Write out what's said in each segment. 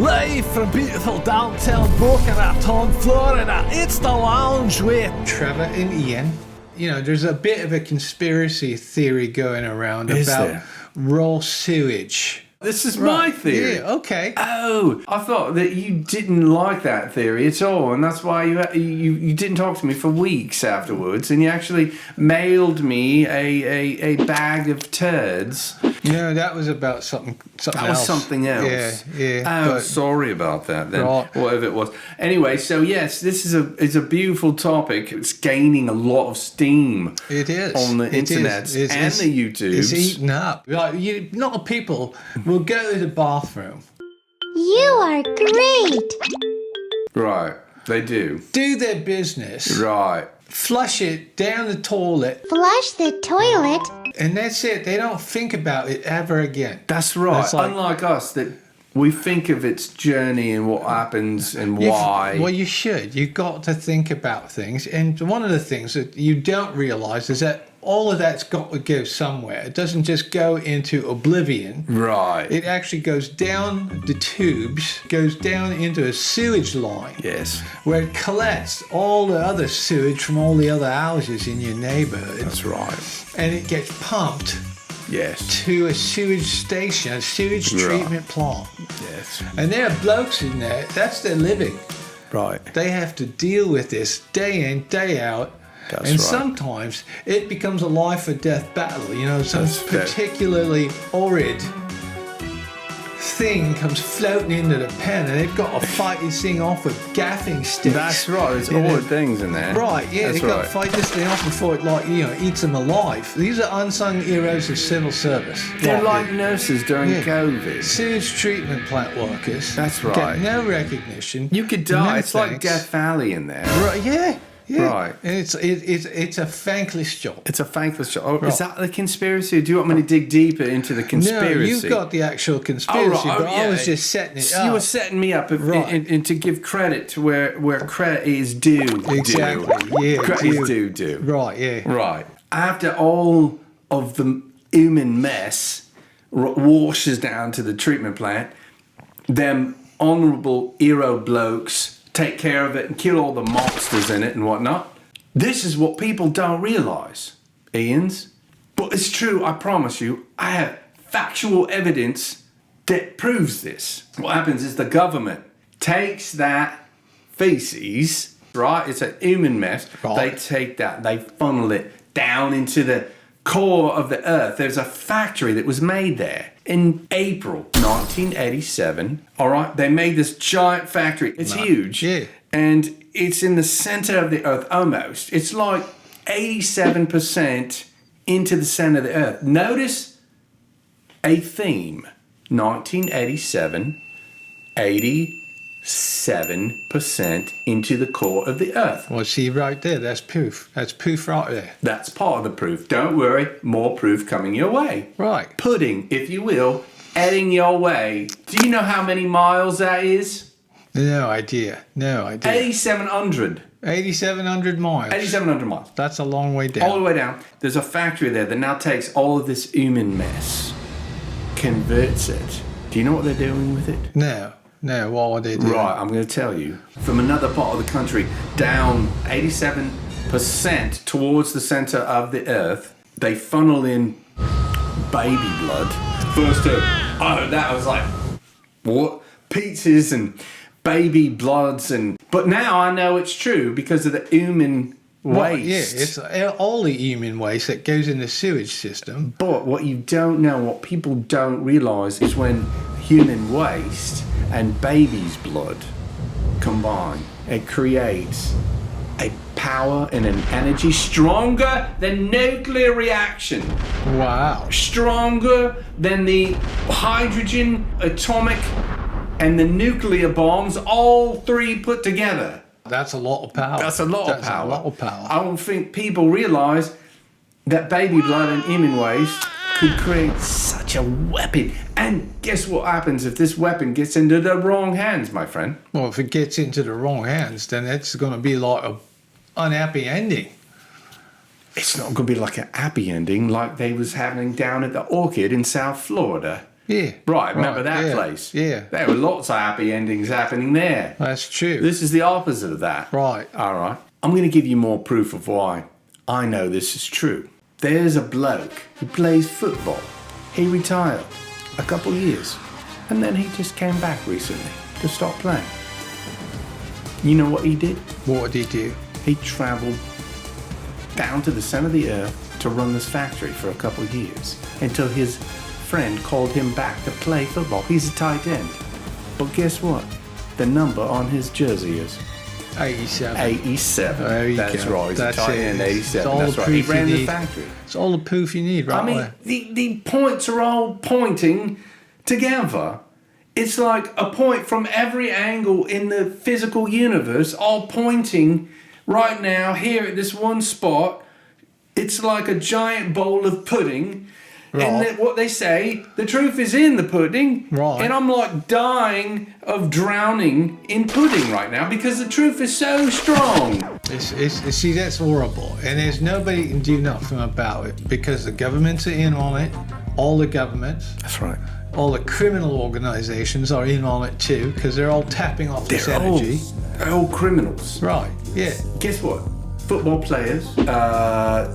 Live from beautiful downtown Boca Raton, Florida, it's The Lounge with Trevor and Ian. You know, there's a bit of a conspiracy theory going around Is about there? raw sewage. This is my theory. Yeah, okay. Oh, I thought that you didn't like that theory at all, and that's why you didn't talk to me for weeks afterwards, and you actually mailed me a bag of turds. No, that was about something That else. was something else. Yeah. Oh, but- sorry about that then. Right. Whatever it was. Anyway, so yes, this is a beautiful topic. It's gaining a lot of steam. It is. On the It internet is. and the YouTubes. It's eaten up. Like, a lot of people will go to the bathroom, You are great! Right. They do. do their business, Right. flush it down the toilet, Flush the toilet. and that's it. They don't think about it ever again. That's right. That's like- Unlike us, that we think of its journey and what happens and why. Well, you should. You've got to think about things. And one of the things that you don't realize is that all of that's got to go somewhere. It doesn't just go into oblivion. Right. It actually goes down the tubes, goes down into a sewage line Yes. where it collects all the other sewage from all the other houses in your neighborhood. That's right. And it gets pumped Yes. to a sewage station, a sewage Right. treatment plant. Yes. And there are blokes in there, that's their living. Right. They have to deal with this day in, day out. That's and right. sometimes it becomes a life or death battle. You know, some That's fair. particularly horrid thing comes floating into the pen and they've got to fight this thing off with gaffing sticks. That's right. There's You know, odd things in there. Right, yeah, That's they've got right. to fight this thing off before it, eats them alive. These are unsung heroes of civil service. They're Right, like nurses during yeah. COVID. Sewage treatment plant workers. That's Get right. no recognition. You could die. No It's like thanks. Death Valley in there. Right, yeah. Right. And it's a thankless job. It's a thankless job. Oh, Right. is that the conspiracy? Do you want me to dig deeper into the conspiracy? No, you've got the actual conspiracy, Oh, right. but Oh, I yeah. was just setting it So up. you were setting me up Right. and to give credit to where credit is due. Exactly, yeah, Credit due. is due. Right, yeah. Right. After all of the human mess washes down to the treatment plant, them honourable hero blokes take care of it and kill all the monsters in it and whatnot. This is what people don't realise, Ian's. But it's true, I promise you. I have factual evidence that proves this. What happens is the government takes that feces, right? It's a human mess. Right. They take that, they funnel it down into the core of the earth. There's a factory that was made there in April 1987. All right, they made this giant factory. It's huge. Yeah. And it's in the center of the earth almost. It's like 87% into the center of the earth. Notice a theme. 1987, 87% into the core of the earth. Well, see right there, that's proof. That's proof right there. That's part of the proof. Don't worry, more proof coming your way. Right. Pudding, if you will, heading your way. Do you know how many miles that is? No idea. 8,700. 8,700 miles. 8,700 miles. That's a long way down. All the way down. There's a factory there that now takes all of this human mess, converts it. Do you know what they're doing with it? No, what would they do? Right, I'm going to tell you. From another part of the country, down 87% towards the center of the earth, they funnel in baby blood. First time I heard that, I was like, what? Pizzas and baby bloods but now I know it's true because of the human Well, waste. yeah, it's all the human waste that goes in the sewage system. But what you don't know, what people don't realise, is when human waste and baby's blood combine, it creates a power and an energy stronger than nuclear reaction, Wow. stronger than the hydrogen, atomic, and the nuclear bombs, all three put together. That's a lot of power. That's a lot of That's power. a lot of power. I don't think people realise that baby blood and human waste could create such a weapon. And guess what happens if this weapon gets into the wrong hands, my friend? Well, if it gets into the wrong hands, then it's going to be like a unhappy ending. It's not going to be like a happy ending like they was having down at the Orchid in South Florida. Yeah. Right, remember that yeah, place? Yeah. There were lots of happy endings happening there. That's true. This is the opposite of that. Right. All right. I'm going to give you more proof of why I know this is true. There's a bloke who plays football. He retired a couple years, and then he just came back recently to stop playing. You know what he did? What did he do? He travelled down to the centre of the earth to run this factory for a couple of years until his friend called him back to play football. He's a tight end. But guess what? The number on his jersey is 87. 87. There you That's go. right. He's That's a tight it. end, It's 87. all That's the right. He proof you ran the need. factory. It's all the proof you need, right? I mean, there. the points are all pointing together. It's like a point from every angle in the physical universe, all pointing right now here at this one spot. It's like a giant bowl of pudding. Right. And what they say, the truth is in the pudding. Right. And I'm like dying of drowning in pudding right now because the truth is so strong. See, that's horrible. And there's nobody can do nothing about it because the governments are in on it. All the governments. That's right. All the criminal organizations are in on it too because they're all tapping off this energy. They're all criminals. Right, yeah. Guess what? Football players,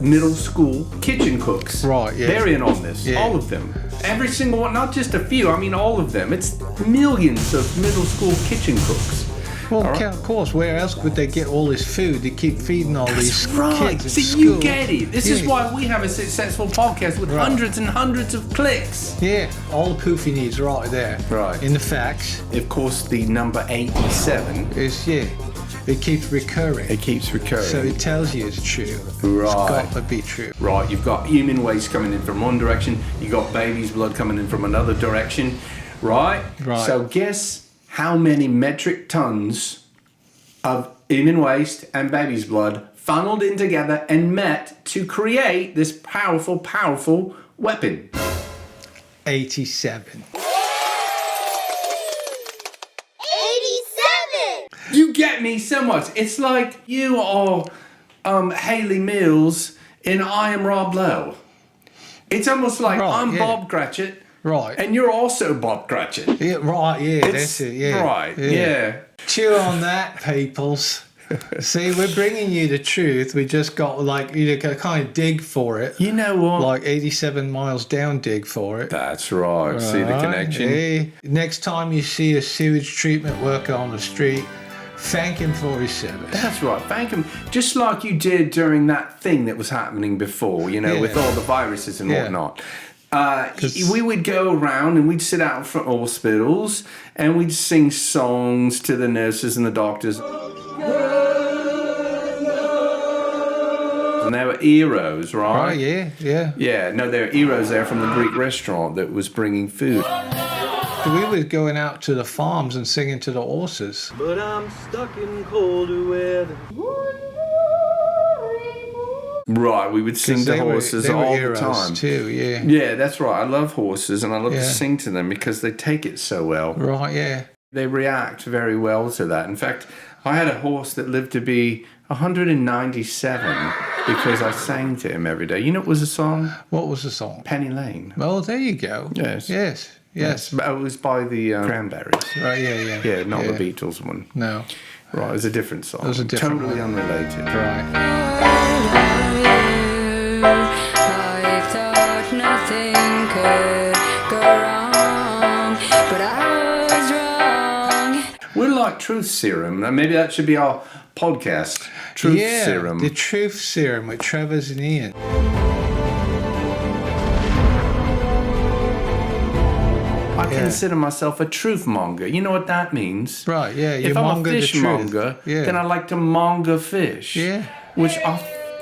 middle school kitchen cooks. Right, yeah. They're in on this. Yeah. All of them. Every single one, not just a few, I mean all of them. It's millions of middle school kitchen cooks. Well, All right. of course, where else would they get all this food to keep feeding all these Right. kids in See, school? you get it. This is Yeah. why we have a successful podcast with hundreds and hundreds of clicks. Yeah, all the proof you need is right there. Right. In the facts Of course, the number 87, is, yeah, it keeps recurring. it keeps recurring. So it tells you it's true. Right. It's got to be true. Right, you've got human waste coming in from one direction, you've got baby's blood coming in from another direction, right? Right. So guess how many metric tons of human waste and baby's blood funneled in together and met to create this powerful, powerful weapon? 87. 87! You get me so much. It's like you are Haley Mills and I am Rob Lowe. It's almost like Right, I'm yeah. Bob Cratchit. Right. And you're also Bob Cratchit. Yeah, right, yeah, It's- that's it, yeah. Right, yeah. Chew on that, peoples. See, we're bringing you the truth. We just got, like, you know, kind of dig for it. You know what? Like 87 miles down, dig for it. That's right. See the Right, connection? yeah. Next time you see a sewage treatment worker on the street, thank him for his service. That's right. Thank him. Just like you did during that thing that was happening before, you know, Yeah. with all the viruses and Yeah. whatnot. 'Cause- We would go around and we'd sit out in front of hospitals and we'd sing songs to the nurses and the doctors. And they were heroes, right? Right, yeah, yeah. Yeah, no, they were heroes there from the Greek restaurant that was bringing food. We were going out to the farms and singing to the horses. But I'm stuck in colder weather. Right, we would sing to They were- horses they were all the heroes time. too, yeah. Yeah, that's right. I love horses and I love to Yeah. sing to them because they take it so well. Right, yeah. They react very well to that. In fact, I had a horse that lived to be 197 because I sang to him every day. You know what was the song? What was the song? Penny Lane. Oh, there you go. Yes. Yes. But it was by the Cranberries. Right, yeah. Yeah, not the Beatles one. No. Right, it was a different song. It was a different Totally one. unrelated. Right. I thought nothing could go wrong, but I was wrong. We're like Truth Serum. And maybe that should be our podcast. Truth Yeah, Serum. the Truth Serum with Trevor and Ian. I consider myself a truth monger. You know what that means? Right, yeah. You If I'm a monger the truth. fishmonger, Yeah. then I like to monger fish. Yeah. Which I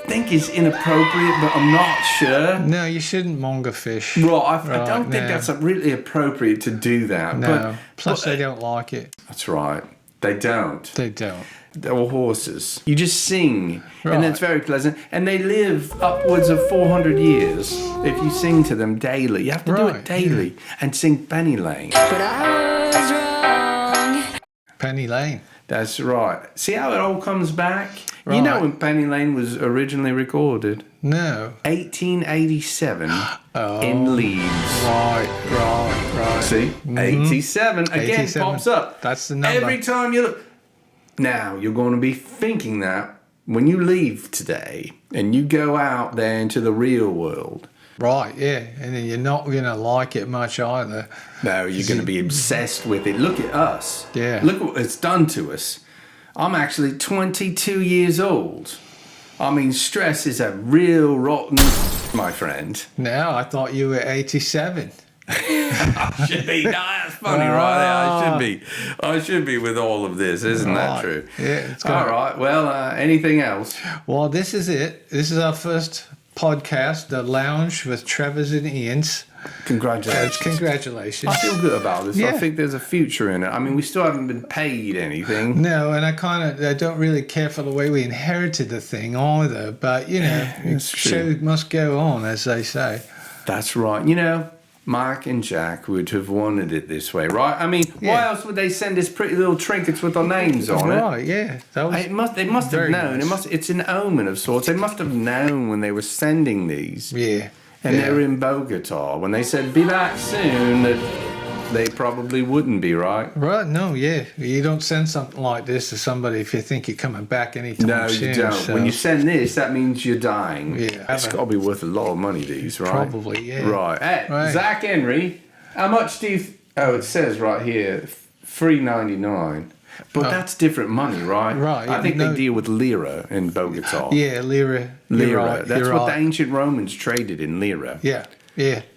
think is inappropriate, but I'm not sure. No, you shouldn't monger fish. Well, I Right, don't think no. that's really appropriate to do that. No. Plus, but they don't like it. that's right. They don't. They don't. They're all horses. You just sing, Right. and it's very pleasant. And they live upwards of 400 years if you sing to them daily. You have to do Right, it daily and sing Penny Lane. But I was wrong. Penny Lane. That's right. See how it all comes back? You Right. know when Penny Lane was originally recorded? No. 1887 in Leeds. Right. Right. See? 87. Again, 87. pops up. That's the number. Every time you look. Now, you're going to be thinking that when you leave today and you go out there into the real world. Right, yeah. And then you're not going to like it much either. No, you're going to be obsessed with it. Look at us. Yeah. Look what it's done to us. I'm actually 22 years old. I mean, stress is a real rotten, my friend. No, I thought you were 87. I should be. No, that's funny, right there. I should be with all of this. Isn't that true? Yeah, it's good. All right. Well, anything else? Well, this is it. This is our first podcast, The Lounge with Trevor's and Ian's. Congratulations. Congratulations. I feel good about this. Yeah. I think there's a future in it. I mean, we still haven't been paid anything. No, and I don't really care for the way we inherited the thing either. But, you know, the show must go on, as they say. That's right. You know, Mack and Jack would have wanted it this way, right? I mean, why else would they send us pretty little trinkets with our names on it? Right, yeah. That was They must have very known. nice. It's an omen of sorts. They must have known when they were sending these. Yeah. And they were in Bogota. When they said, be back soon, that they probably wouldn't be, right? Right, no, yeah. You don't send something like this to somebody if you think you're coming back anytime No, soon. you don't. So. When you send this, that means you're dying. Yeah. It's got to be worth a lot of money, these, right? Probably, yeah. Right. Hey, Right. Zach Henry, how much do you... Oh, it says right here, $3.99. But that's different money, right? Right, I yeah, think no- they deal with lira in Bogota. Yeah, lira. You're Lira. right, That's you're what right. the ancient Romans traded in lira. Yeah,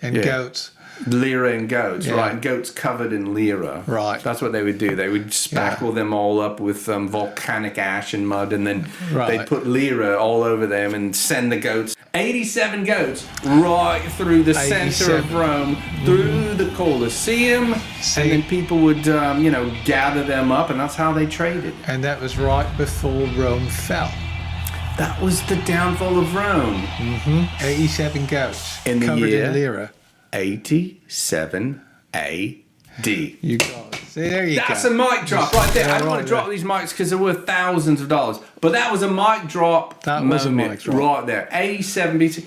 and Yeah. goats. Lira and goats, Yeah. right? And goats covered in lira. Right. That's what they would do. They would spackle them all up with volcanic ash and mud, and then Right. they'd put lira all over them and send the goats. 87 goats right through the center of 87. Rome, through the Colosseum, and then people would, gather them up, and that's how they traded. And that was right before Rome fell. That was the downfall of Rome. 87 goats In the covered year? in lira. 87 A.D. You got it. See, there you go. That's a mic drop right there. Yeah, I don't want right to drop there. these mics because they're worth thousands of dollars. But that was a mic drop. That was a moment mic drop. right there. 87 BC.